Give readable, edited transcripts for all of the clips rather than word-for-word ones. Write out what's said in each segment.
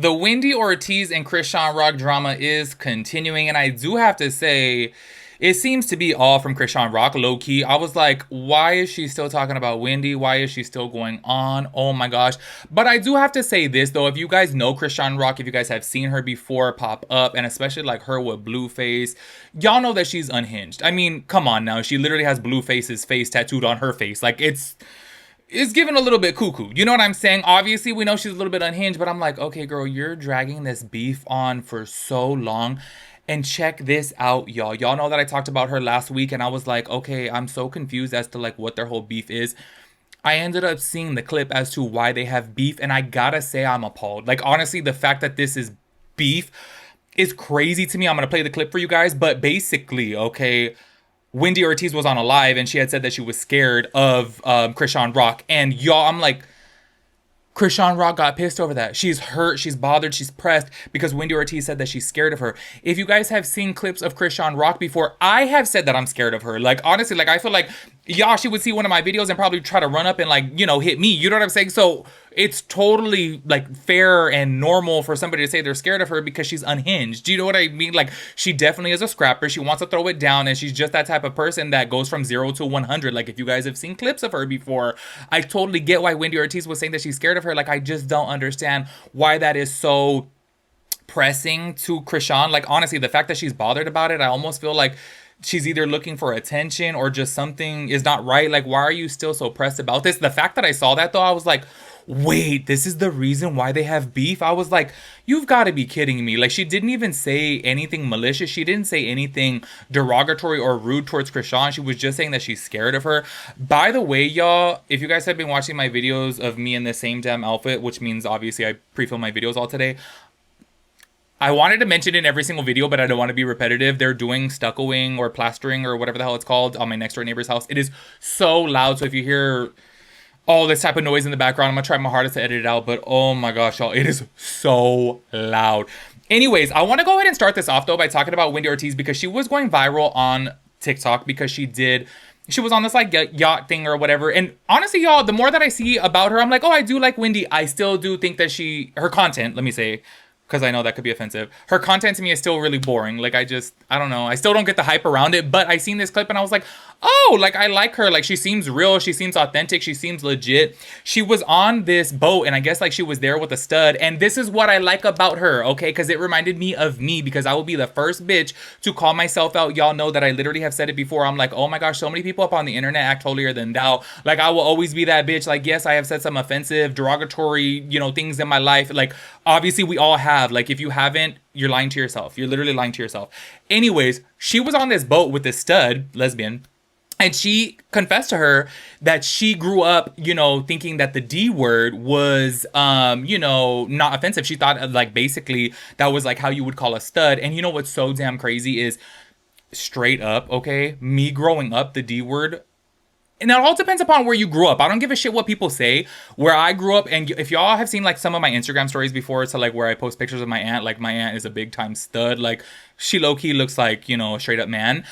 The Wendy Ortiz and Chrisean Rock drama is continuing, and I do have to say, it seems to be all from Chrisean Rock, low key. I was like, why is she still talking about Wendy? Why is she still going on? Oh my gosh. But I do have to say this though, if you guys know Chrisean Rock, if you guys have seen her before pop up, and especially like her with Blueface, y'all know that she's unhinged. I mean, come on now. She literally has Blueface's face tattooed on her face. Like, it's given a little bit cuckoo. You know what I'm saying? Obviously, we know she's a little bit unhinged, but I'm like, okay, girl, you're dragging this beef on for so long. And check this out, y'all. Y'all know that I talked about her last week, and I was like, okay, I'm so confused as to like what their whole beef is. I ended up seeing the clip as to why they have beef, and I gotta say I'm appalled. Like, honestly, the fact that this is beef is crazy to me. I'm gonna play the clip for you guys, but basically, okay, Wendy Ortiz was on a live and she had said that she was scared of Chrisean Rock. And y'all, I'm like, Chrisean Rock got pissed over that. She's hurt, she's bothered, she's pressed because Wendy Ortiz said that she's scared of her. If you guys have seen clips of Chrisean Rock before, I have said that I'm scared of her. Like, honestly, like, I feel like, y'all, she would see one of my videos and probably try to run up and, like, you know, hit me. You know what I'm saying? So it's totally, like, fair and normal for somebody to say they're scared of her because she's unhinged. Do you know what I mean? Like, she definitely is a scrapper. She wants to throw it down, and she's just that type of person that goes from 0 to 100. Like, if you guys have seen clips of her before, I totally get why Wendy Ortiz was saying that she's scared of her. Like, I just don't understand why that is so pressing to Chrisean. Like, honestly, the fact that she's bothered about it, I almost feel like she's either looking for attention or just something is not right. Like, why are you still so pressed about this? The fact that I saw that though, I was like, wait, this is the reason why they have beef? I was like, you've got to be kidding me. Like, she didn't even say anything malicious. She didn't say anything derogatory or rude towards Chrisean. She was just saying that she's scared of her. By the way, y'all, if you guys have been watching my videos of me in the same damn outfit, which means obviously I pre-film my videos all today, I wanted to mention it in every single video, but I don't want to be repetitive. They're doing stuccoing or plastering or whatever the hell it's called on my next door neighbor's house. It is so loud. So if you hear all this type of noise in the background, I'm going to try my hardest to edit it out. But oh my gosh, y'all, it is so loud. Anyways, I want to go ahead and start this off though by talking about Wendy Ortiz because she was going viral on TikTok because she was on this like yacht thing or whatever. And honestly, y'all, the more that I see about her, I'm like, oh, I do like Wendy. I still do think that her content, let me say, because I know that could be offensive. Her content to me is still really boring. Like, I don't know. I still don't get the hype around it, but I seen this clip and I was like, oh, like, I like her. Like, she seems real. She seems authentic. She seems legit. She was on this boat and I guess like she was there with a stud. And this is what I like about her, okay? Because it reminded me of me because I will be the first bitch to call myself out. Y'all know that I literally have said it before. I'm like, oh my gosh, so many people up on the internet act holier than thou. Like, I will always be that bitch. Like, yes, I have said some offensive, derogatory, you know, things in my life. Like, obviously we all have. Like, if you haven't, you're lying to yourself. You're literally lying to yourself. Anyways, she was on this boat with this stud, lesbian, and she confessed to her that she grew up, you know, thinking that the D word was, you know, not offensive. She thought, like, basically that was like how you would call a stud. And you know what's so damn crazy is, straight up, okay, me growing up, the D word, and it all depends upon where you grew up. I don't give a shit what people say. Where I grew up, and if y'all have seen like some of my Instagram stories before, so like where I post pictures of my aunt, like my aunt is a big time stud. Like, she low-key looks like, you know, a straight up man.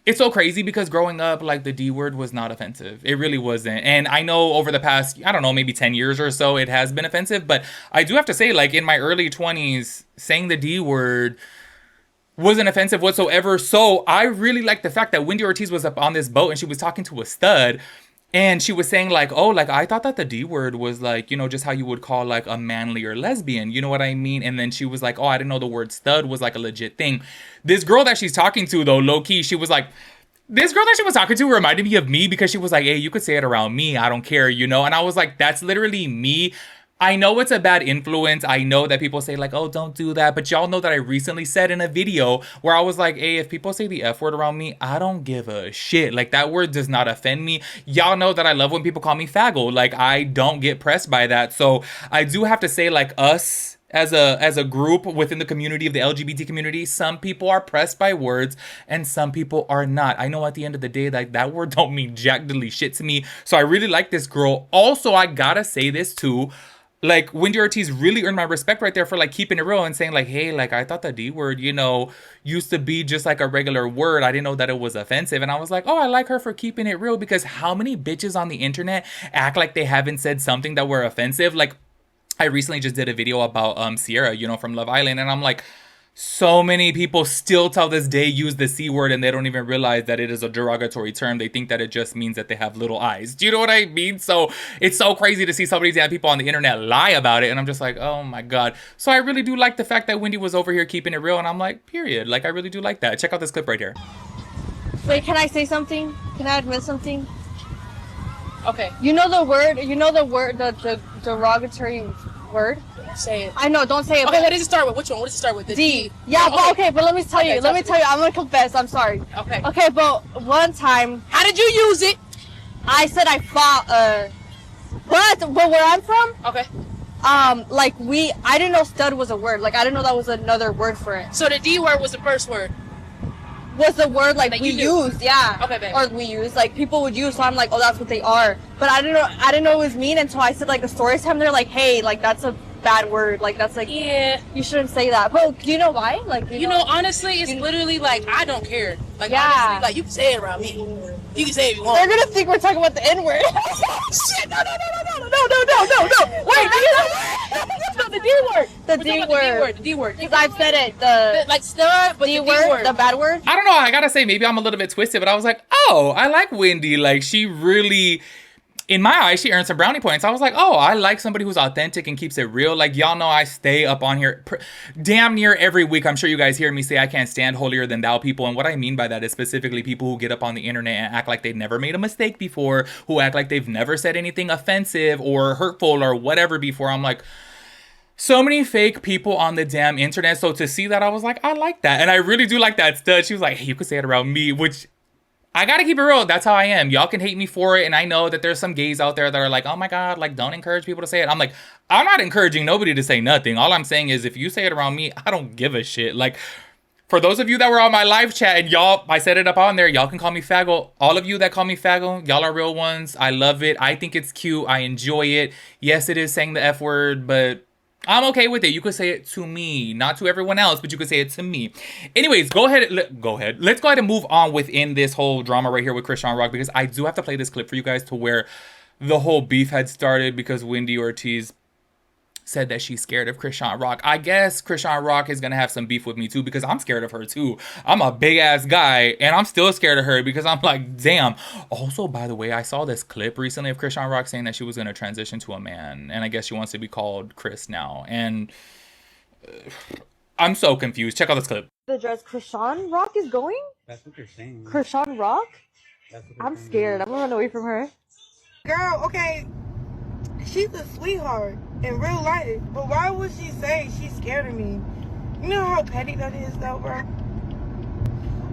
It's so crazy because growing up, like, the D word was not offensive. It really wasn't. And I know over the past, I don't know, maybe 10 years or so, it has been offensive. But I do have to say, like, in my early 20s, saying the D word wasn't offensive whatsoever. So I really like the fact that Wendy Ortiz was up on this boat and she was talking to a stud and she was saying like, oh, like, I thought that the D word was like, you know, just how you would call like a manly or lesbian, you know what I mean? And then she was like, oh, I didn't know the word stud was like a legit thing. This girl that she's talking to though, low key, she was like, this girl that she was talking to reminded me of me because she was like, hey, you could say it around me, I don't care, you know? And I was like, that's literally me. I know it's a bad influence. I know that people say like, oh, don't do that. But y'all know that I recently said in a video where I was like, hey, if people say the F word around me, I don't give a shit. Like, that word does not offend me. Y'all know that I love when people call me faggot. Like, I don't get pressed by that. So I do have to say, like, us as a group within the community of the LGBT community, some people are pressed by words and some people are not. I know at the end of the day, like, that word don't mean jack diddly shit to me. So I really like this girl. Also, I gotta say this too. Like, Wendy Ortiz really earned my respect right there for like keeping it real and saying like, hey, like, I thought the D word, you know, used to be just like a regular word. I didn't know that it was offensive. And I was like, oh, I like her for keeping it real because how many bitches on the internet act like they haven't said something that were offensive? Like, I recently just did a video about Sierra, you know, from Love Island, and I'm like, so many people still till this day use the C word and they don't even realize that it is a derogatory term. They think that it just means that they have little eyes. Do you know what I mean? So it's so crazy to see some of these damn people on the internet lie about it. And I'm just like, oh my God. So I really do like the fact that Wendy was over here keeping it real. And I'm like, period. Like, I really do like that. Check out this clip right here. Wait, can I say something? Can I admit something? Okay. You know the word, the derogatory word? Say it. I know, don't say it. Okay, what does it start with? Which one? What does it start with? The D. Yeah, but okay, but let me tell you. I'm gonna confess. I'm sorry. Okay. Okay, but one time. How did you use it? I said I fought. But where I'm from. Okay. Like I didn't know stud was a word. Like I didn't know that was another word for it. So the D word was the first word. Was the word like we used, yeah. Okay, babe. Or we used, like people would use, so I'm like, oh, that's what they are. But I didn't know it was mean until I said like a story time. They're like, hey, like that's a bad word, like that's like, yeah, you shouldn't say that. But do you know why? Like you know honestly, it's literally like I don't care. Like yeah. Honestly, like you can say it around me. You can say it if you want. They're gonna think we're talking about the N word. Shit! No! Wait, no, the D word. The D word. The D word. Because I've said it. The like stud, but D the word, D word, the bad word. I don't know. I gotta say, maybe I'm a little bit twisted, but I was like, oh, I like Wendy. Like, she really, in my eyes, she earned some brownie points. I was like, oh, I like somebody who's authentic and keeps it real. Like, y'all know I stay up on here damn near every week. I'm sure you guys hear me say I can't stand holier than thou people. And what I mean by that is specifically people who get up on the internet and act like they've never made a mistake before, who act like they've never said anything offensive or hurtful or whatever before. I'm like, so many fake people on the damn internet. So to see that, I was like, I like that. And I really do like that stud. She was like, hey, you could say it around me, which I gotta keep it real. That's how I am. Y'all can hate me for it. And I know that there's some gays out there that are like, oh my God, like don't encourage people to say it. I'm like, I'm not encouraging nobody to say nothing. All I'm saying is if you say it around me, I don't give a shit. Like, for those of you that were on my live chat and y'all, I set it up on there, y'all can call me faggot. All of you that call me faggot, y'all are real ones. I love it. I think it's cute. I enjoy it. Yes, it is saying the F word, but I'm okay with it. You could say it to me, not to everyone else, but you could say it to me. Anyways, go ahead. Let's go ahead and move on within this whole drama right here with Chrisean Rock, because I do have to play this clip for you guys to where the whole beef had started because Wendy Ortiz said that she's scared of Chrisean Rock. I guess Chrisean Rock is going to have some beef with me too because I'm scared of her too. I'm a big ass guy and I'm still scared of her because I'm like, damn. Also, by the way, I saw this clip recently of Chrisean Rock saying that she was going to transition to a man. And I guess she wants to be called Chris now. And I'm so confused. Check out this clip. The dress Chrisean Rock is going? That's what they're saying. Chrisean Rock? That's what I'm scared. I'm going to run away from her. Girl, okay, she's a sweetheart in real life, but why would she say she's scared of me? You know how petty that is though, bro?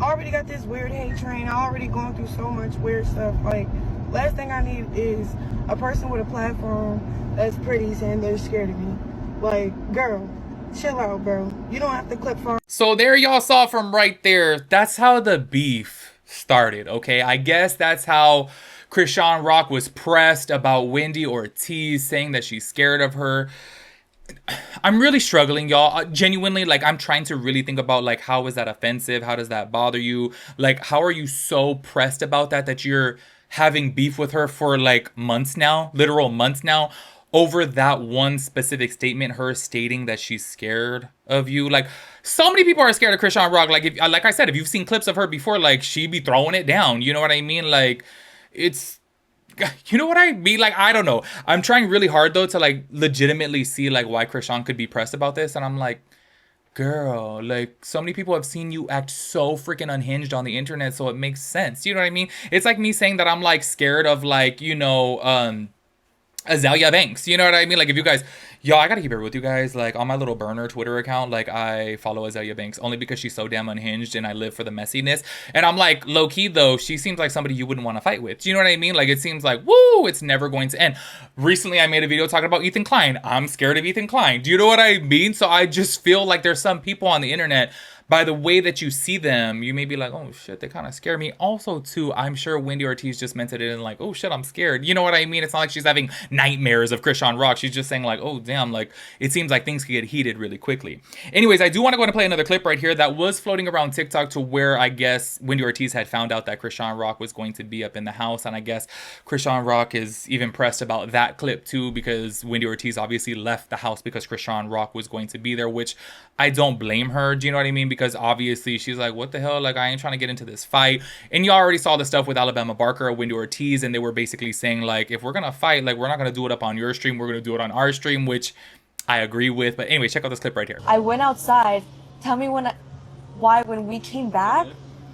I already got this weird hate train. I already going through so much weird stuff. Like, last thing I need is a person with a platform that's pretty saying they're scared of me. Like, girl, chill out, bro. You don't have to clip for. So there y'all saw from right there. That's how the beef started, okay? I guess that's how Chrisean Rock was pressed about Wendy Ortiz saying that she's scared of her. I'm really struggling, y'all. Genuinely, like, I'm trying to really think about, like, how is that offensive? How does that bother you? Like, how are you so pressed about that you're having beef with her for, like, months now? Literal months now? Over that one specific statement, her stating that she's scared of you. Like, so many people are scared of Chrisean Rock. Like, like I said, if you've seen clips of her before, like, she be throwing it down. You know what I mean? Like, it's, you know what I mean? Like, I don't know. I'm trying really hard, though, to, like, legitimately see, like, why Chrisean could be pressed about this. And I'm like, girl, like, so many people have seen you act so freaking unhinged on the internet, so it makes sense. You know what I mean? It's like me saying that I'm, like, scared of, like, you know, Azalea Banks. You know what I mean? Like, if you guys, y'all, I gotta keep it real with you guys. Like, on my little burner Twitter account, like, I follow Azalea Banks only because she's so damn unhinged and I live for the messiness. And I'm like, low key though, she seems like somebody you wouldn't want to fight with. Do you know what I mean? Like, it seems like, woo, it's never going to end. Recently, I made a video talking about Ethan Klein. I'm scared of Ethan Klein. Do you know what I mean? So I just feel like there's some people on the internet by the way that you see them, you may be like, oh shit, they kind of scare me. Also, too, I'm sure Wendy Ortiz just meant it in like, oh shit, I'm scared. You know what I mean? It's not like she's having nightmares of Chrisean Rock. She's just saying like, oh damn, like it seems like things could get heated really quickly. Anyways, I do want to go and play another clip right here that was floating around TikTok to where I guess Wendy Ortiz had found out that Chrisean Rock was going to be up in the house, and I guess Chrisean Rock is even pressed about that clip too, because Wendy Ortiz obviously left the house because Chrisean Rock was going to be there, which I don't blame her. Do you know what I mean? Because obviously she's like, what the hell? Like, I ain't trying to get into this fight. And you already saw the stuff with Alabama Barker, Wendy Ortiz, and they were basically saying like, if we're gonna fight, like, we're not gonna do it up on your stream, we're gonna do it on our stream, which I agree with. But anyway, check out this clip right here. I went outside. Tell me why when we came back,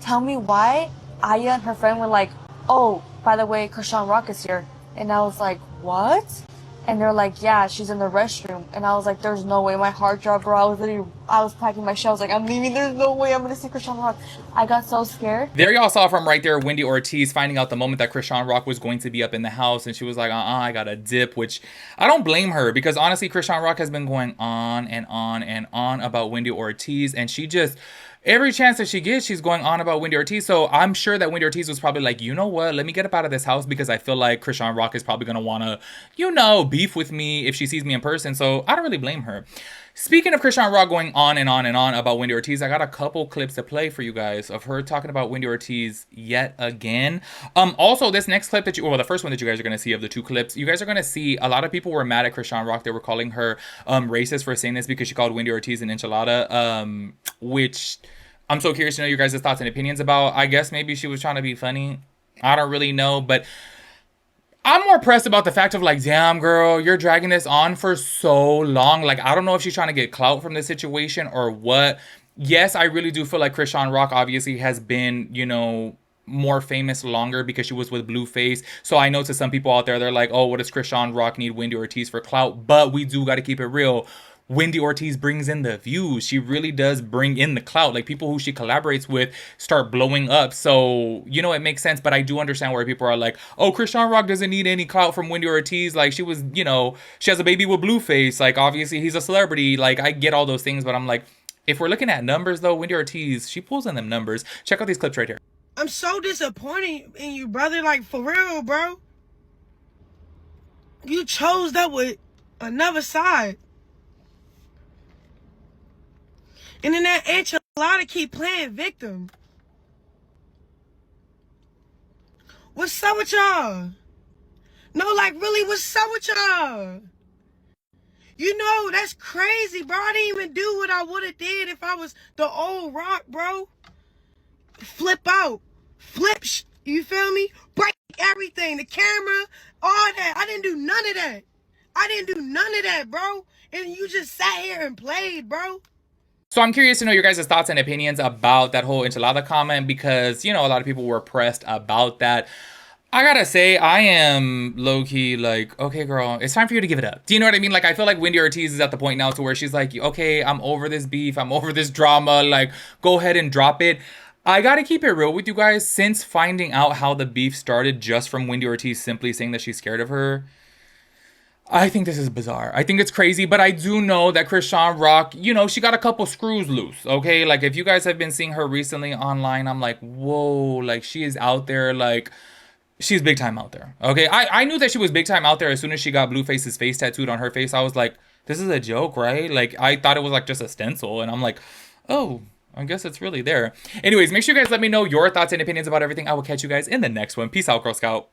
tell me why Aya and her friend were like, oh, by the way, Chrisean Rock is here. And I was like, what? And they're like, yeah, she's in the restroom. And I was like, there's no way. My heart dropped, bro. I was packing my shit. I was like, I'm leaving. There's no way I'm going to see Chrisean Rock. I got so scared. There y'all saw from right there Wendy Ortiz finding out the moment that Chrisean Rock was going to be up in the house. And she was like, I got a dip, which I don't blame her. Because honestly, Chrisean Rock has been going on and on and on about Wendy Ortiz. And she just... every chance that she gets, she's going on about Wendy Ortiz. So I'm sure that Wendy Ortiz was probably like, you know what? Let me get up out of this house because I feel like Chrisean Rock is probably going to want to, you know, beef with me if she sees me in person. So I don't really blame her. Speaking of Chrisean Rock going on and on and on about Wendy Ortiz, I got a couple clips to play for you guys of her talking about Wendy Ortiz yet again. Also, this next clip that well, the first one that you guys are going to see of the two clips, you guys are going to see a lot of people were mad at Chrisean Rock. They were calling her racist for saying this because she called Wendy Ortiz an enchilada, which... I'm so curious to know your guys' thoughts and opinions about. I guess maybe she was trying to be funny. I don't really know, but I'm more pressed about the fact of like, damn, girl, you're dragging this on for so long. Like, I don't know if she's trying to get clout from this situation or what. Yes, I really do feel like Chrisean Rock obviously has been, you know, more famous longer because she was with Blueface. So I know to some people out there, they're like, oh, what does Chrisean Rock need Wendy Ortiz for clout? But we do got to keep it real. Wendy Ortiz brings in the views. She really does bring in the clout. Like, people who she collaborates with start blowing up. So, you know, it makes sense. But I do understand where people are like, oh, Chrisean Rock doesn't need any clout from Wendy Ortiz. Like, she was, you know, she has a baby with Blueface. Like, obviously, he's a celebrity. Like, I get all those things. But I'm like, if we're looking at numbers, though, Wendy Ortiz, she pulls in them numbers. Check out these clips right here. I'm so disappointed in you, brother. Like, for real, bro. You chose that with another side. And then that enchilada keep playing victim. What's up with y'all? No, like, really, what's up with y'all? You know, that's crazy, bro. I didn't even do what I would have did if I was the old Rock, bro. Flip out. You feel me? Break everything. The camera, all that. I didn't do none of that. Bro. And you just sat here and played, bro. So I'm curious to know your guys' thoughts and opinions about that whole enchilada comment because, you know, a lot of people were pressed about that. I gotta say, I am low-key like, okay, girl, it's time for you to give it up. Do you know what I mean? Like, I feel like Wendy Ortiz is at the point now to where she's like, okay, I'm over this beef. I'm over this drama. Like, go ahead and drop it. I gotta keep it real with you guys. Since finding out how the beef started just from Wendy Ortiz simply saying that she's scared of her, I think this is bizarre. I think it's crazy, but I do know that Chrisean Rock, you know, she got a couple screws loose, okay? Like, if you guys have been seeing her recently online, I'm like, whoa, like, she is out there, like, she's big time out there, okay? I knew that she was big time out there as soon as she got Blueface's face tattooed on her face. I was like, this is a joke, right? Like, I thought it was, like, just a stencil, and I'm like, oh, I guess it's really there. Anyways, make sure you guys let me know your thoughts and opinions about everything. I will catch you guys in the next one. Peace out, Girl Scout.